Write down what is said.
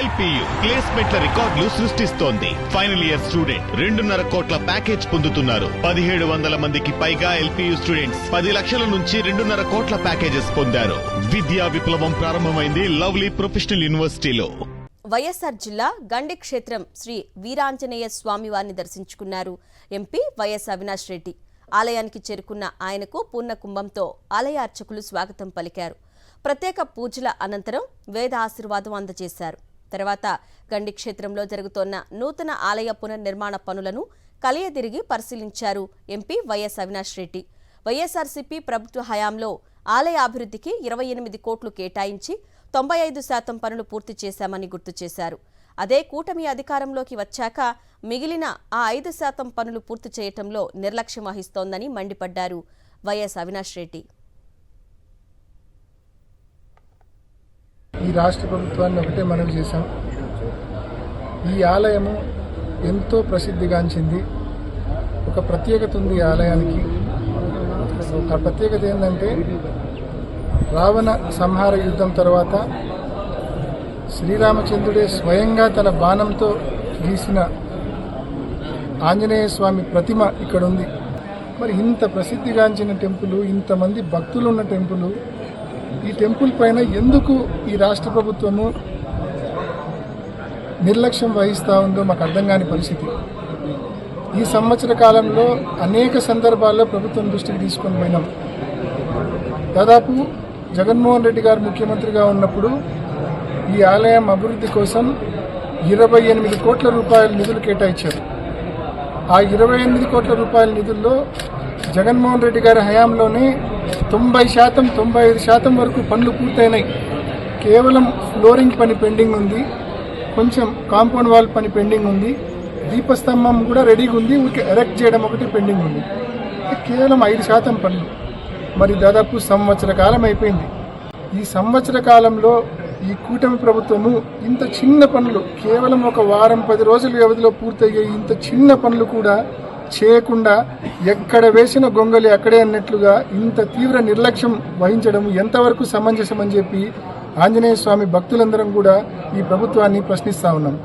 LPU ప్లేస్మెంట్ల రికార్డులు సృష్టిస్తోంది. Final year student 2.5 కోట్ల ప్యాకేజ్ పొందుతున్నారు. 1700 మందికి పైగా LPU స్టూడెంట్స్ 10 లక్షల నుంచి 2.5 కోట్ల ప్యాకేజెస్ పొందారు. విద్యా విప్లవం ప్రారంభమైంది లవ్లీ ప్రొఫెషనల్ యూనివర్సిటీలో. వైఎస్ఆర్ జిల్లా గండి క్షేత్రం శ్రీ వీరాంజనేయ స్వామి వారిని దర్శించుకున్నారు ఎంపీ వైఎస్ అవినాష్ రెడ్డి. ఆలయానికి చేరుకున్న ఆయనకు పూర్ణ కుంభంతో ఆలయ అర్చకులు స్వాగతం పలికారు. ప్రత్యేక పూజల అనంతరం వేద ఆశీర్వాదం అందజేశారు. తర్వాత గండి క్షేత్రంలో జరుగుతోన్న నూతన ఆలయ పునర్నిర్మాణ పనులను కలియదిరిగి పరిశీలించారు ఎంపీ వైఎస్ అవినాష్ రెడ్డి. వైఎస్ఆర్సీపీ ప్రభుత్వ హయాంలో ఆలయ అభివృద్ధికి 28 కోట్లు కేటాయించి 95% పనులు పూర్తి చేశామని గుర్తు చేశారు. అదే కూటమి అధికారంలోకి వచ్చాక మిగిలిన ఆ 5% పనులు పూర్తి చేయటంలో నిర్లక్ష్యం వహిస్తోందని మండిపడ్డారు వైఎస్ అవినాష్ రెడ్డి. ఈ రాష్ట్ర ప్రభుత్వాన్ని ఒకటే మనవి చేశాం. ఈ ఆలయము ఎంతో ప్రసిద్ధిగాంచింది. ఒక ప్రత్యేకత ఉంది ఈ ఆలయానికి. ఆ ప్రత్యేకత ఏంటంటే రావణ సంహార యుద్ధం తర్వాత శ్రీరామచంద్రుడే స్వయంగా తన బాణంతో గీసిన ఆంజనేయ స్వామి ప్రతిమ ఇక్కడ ఉంది. మరి ఇంత ప్రసిద్ధిగాంచిన టెంపుల్, ఇంతమంది భక్తులు ఉన్న టెంపుల్, ఈ టెంపుల్ పైన ఎందుకు ఈ రాష్ట్ర ప్రభుత్వము నిర్లక్ష్యం వహిస్తూ ఉందో మాకు అర్థం కాని పరిస్థితి. ఈ సంవత్సర కాలంలో అనేక సందర్భాల్లో ప్రభుత్వం దృష్టికి తీసుకొని పోయినాం. దాదాపు జగన్మోహన్ రెడ్డి గారు ముఖ్యమంత్రిగా ఉన్నప్పుడు ఈ ఆలయం అభివృద్ధి కోసం 28 కోట్ల రూపాయల నిధులు కేటాయించారు. ఆ 28 కోట్ల రూపాయల నిధుల్లో జగన్మోహన్ రెడ్డి గారి హయాంలోనే 90%, 95% వరకు పనులు పూర్తయినాయి. కేవలం ఫ్లోరింగ్ పని పెండింగ్ ఉంది, కొంచెం కాంపౌండ్ వాల్ పని పెండింగ్ ఉంది, దీపస్తంభం కూడా రెడీగా ఉంది, ఎరెక్ట్ చేయడం ఒకటి పెండింగ్ ఉంది. కేవలం 5% పనులు. మరి దాదాపు సంవత్సర కాలం అయిపోయింది. ఈ సంవత్సర కాలంలో ఈ కూటమి ప్రభుత్వము ఇంత చిన్న పనులు, కేవలం ఒక వారం 10 రోజుల వ్యవధిలో పూర్తయ్యే ఇంత చిన్న పనులు కూడా చేయకుండా ఎక్కడ వేసిన గొంగలి అక్కడే అన్నట్లుగా ఇంత తీవ్ర నిర్లక్ష్యం వహించడం ఎంతవరకు సమంజసమని చెప్పి ఆంజనేయ స్వామి భక్తులందరం కూడా ఈ ప్రభుత్వాన్ని ప్రశ్నిస్తా ఉన్నాం.